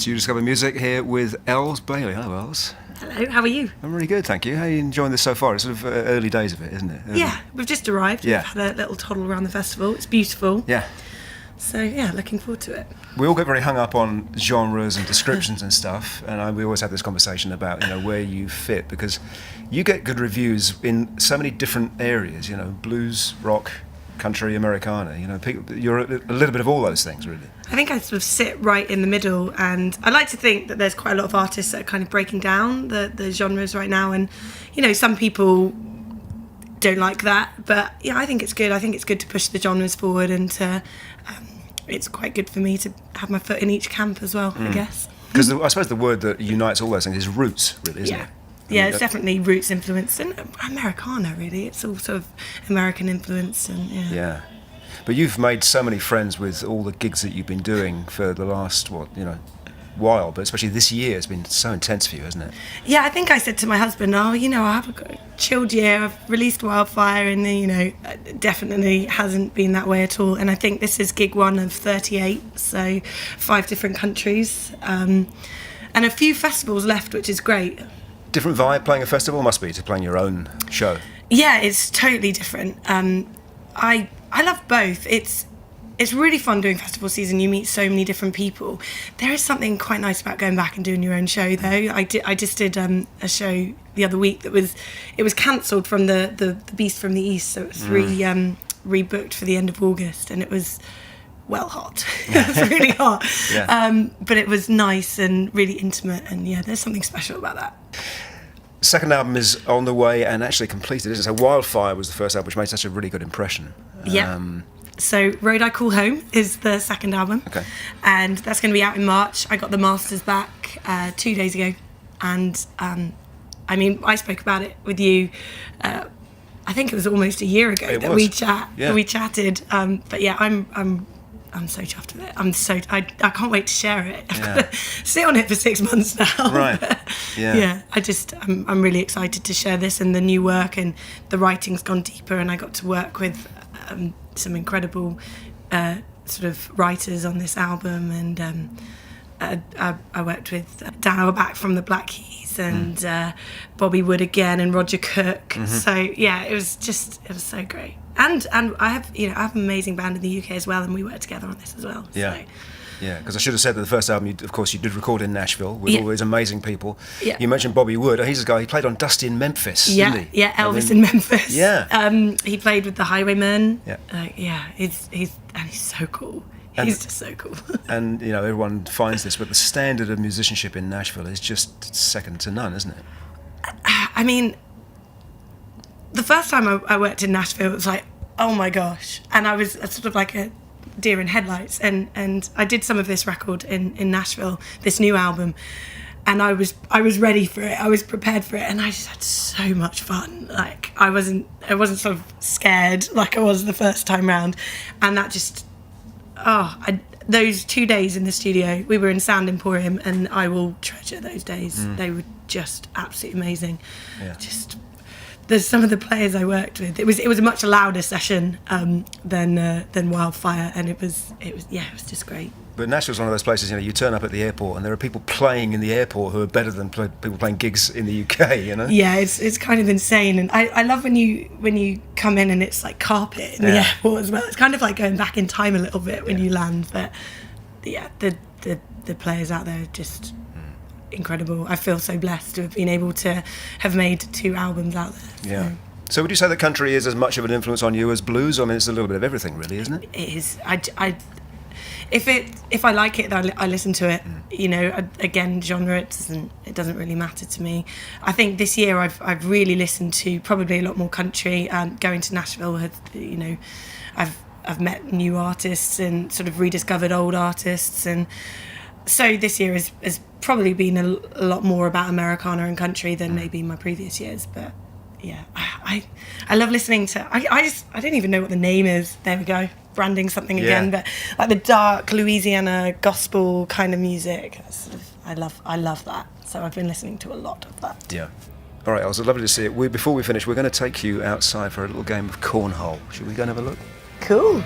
It's uDiscover Music here with Elles Bailey. Hello, Elles. Hello, how are you? I'm really good, thank you. How are you enjoying this so far? It's sort of early days of it, isn't it? Yeah, we've just arrived. Yeah. We've had a little toddle around the festival. It's beautiful. Yeah. So, yeah, looking forward to it. We all get very hung up on genres and descriptions and stuff, and we always have this conversation about, where you fit, because you get good reviews in so many different areas, blues, rock, country, Americana, you're a little bit of all those things, really. I think I sort of sit right in the middle, and I like to think that there's quite a lot of artists that are kind of breaking down the genres right now, and, some people don't like that, but yeah, I think it's good. I think it's good to push the genres forward, and it's quite good for me to have my foot in each camp as well, I guess. Because I suppose the word that unites all those things is roots, really, isn't it? Yeah, it's definitely roots influenced, and Americana, really. It's all sort of American influence, and Yeah. But you've made so many friends with all the gigs that you've been doing for the last, while, but especially this year, it's been so intense for you, hasn't it? Yeah, I think I said to my husband, I have a chilled year. I've released Wildfire, and it definitely hasn't been that way at all. And I think this is gig 1 of 38, so 5 different countries, and a few festivals left, which is great. Different vibe playing a festival must be to playing your own show. Yeah, it's totally different. I love both. It's really fun doing festival season. You meet so many different people. There is something quite nice about going back and doing your own show, though. I just did a show the other week that was cancelled from the Beast from the East, so it was rebooked for the end of August, and it was hot. It was really hot. Yeah. But it was nice and really intimate, and there's something special about that. Second album is on the way and actually completed, isn't it? So Wildfire was the first album, which made such a really good impression. Yeah. So Road I Call Home is the second album. Okay. And that's going to be out in March. I got the masters back 2 days ago, and I spoke about it with you. I think it was almost a year ago that we chatted. But yeah, I'm so chuffed with it. I can't wait to share it. I've got to sit on it for 6 months now. Right. Yeah. I'm really excited to share this and the new work, and the writing's gone deeper, and I got to work with some incredible sort of writers on this album, and I worked with Dan Auerbach from the Black Keys, and Bobby Wood again, and Roger Cook. Mm-hmm. So yeah, it was so great. And I have an amazing band in the UK as well, and we worked together on this as well. Yeah. So. Yeah, because I should have said that the first album, of course, you did record in Nashville with all these amazing people. Yeah. You mentioned Bobby Wood. He's a guy, he played on Dusty in Memphis, didn't he? Yeah, Elvis in Memphis. Yeah. He played with the Highwaymen. Yeah. He's so cool. He's just so cool. And, everyone finds this, but the standard of musicianship in Nashville is just second to none, isn't it? I mean, the first time I worked in Nashville, it was like, oh my gosh. And I was sort of like a deer in headlights, and I did some of this record in Nashville, this new album, and I was ready for it. I was prepared for it, and I just had so much fun. Like I wasn't sort of scared like I was the first time round, and that just those 2 days in the studio, we were in Sound Emporium, and I will treasure those days. They were just absolutely amazing. There's some of the players I worked with. It was a much louder session than Wildfire, and it was just great. But Nashville's one of those places, you turn up at the airport and there are people playing in the airport who are better than people playing gigs in the UK, Yeah, it's kind of insane, and I love when you come in and it's like carpet in the airport as well. It's kind of like going back in time a little bit when you land, but yeah, the players out there are just incredible. I feel so blessed to have been able to have made 2 albums out there. Yeah. So would you say that country is as much of an influence on you as blues? I mean, it's a little bit of everything, really, isn't it? It is. If I like it, I listen to it. Again, genre, it doesn't really matter to me. I think this year I've really listened to probably a lot more country. Going to Nashville, I've met new artists and sort of rediscovered old artists, and so this year has probably been a lot more about Americana and country than maybe my previous years. But yeah, I love listening to. I don't even know what the name is. There we go, branding something again. But like the dark Louisiana gospel kind of music. I love that. So I've been listening to a lot of that. Yeah. All right, it was lovely to see it. Before we finish, we're going to take you outside for a little game of cornhole. Should we go and have a look? Cool.